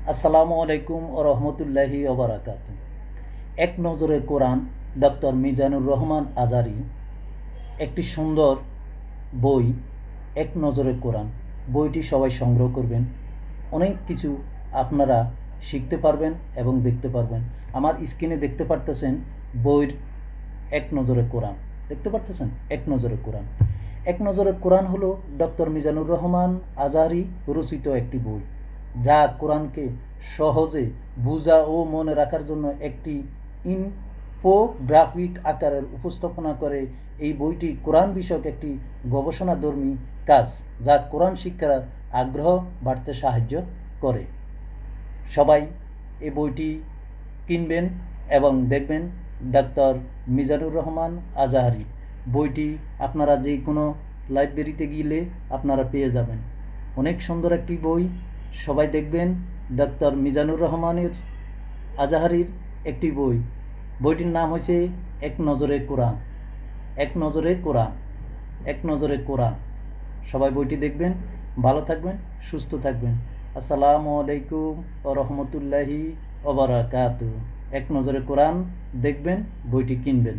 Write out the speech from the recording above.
আসসালামু আলাইকুম ও রহমতুল্লাহি ওবারাকাত। এক নজরে কোরআন, ডক্টর মিজানুর রহমান আজারি। একটি সুন্দর বই, এক নজরে কোরআন। বইটি সবাই সংগ্রহ করবেন। অনেক কিছু আপনারা শিখতে পারবেন এবং দেখতে পারবেন। আমার স্ক্রিনে দেখতে পারতেছেন বইয়ের এক নজরে কোরআন। দেখতে পারতেছেন এক নজরে কোরআন। এক নজরে কোরআন হলো ডক্টর মিজানুর রহমান আজারি রচিত একটি বই, যা কোরআনকে সহজে বোঝা ও মনে রাখার জন্য একটি ইনফোগ্রাফিক আকারের উপস্থাপনা করে। এই বইটি কোরআন বিষয়ক একটি গবেষণাধর্মী কাজ, যা কোরআন শিক্ষার আগ্রহ বাড়তে সাহায্য করে। সবাই এই বইটি কিনবেন এবং দেখবেন। ডাক্তার মিজানুর রহমান আজাহারি বইটি আপনারা যে কোনো লাইব্রেরিতে গেলে আপনারা পেয়ে যাবেন। অনেক সুন্দর একটি বই, সবাই দেখবেন। ডাক্তার মিজানুর রহমানের আজাহারির একটি বই। বইটির নাম হচ্ছে এক নজরে কোরআন। এক নজরে কোরআন। এক নজরে কোরআন। সবাই বইটি দেখবেন। ভালো থাকবেন, সুস্থ থাকবেন। আসসালামু আলাইকুম ও রহমতুল্লাহি ওবারাকাতু। এক নজরে কোরআন দেখবেন, বইটি কিনবেন।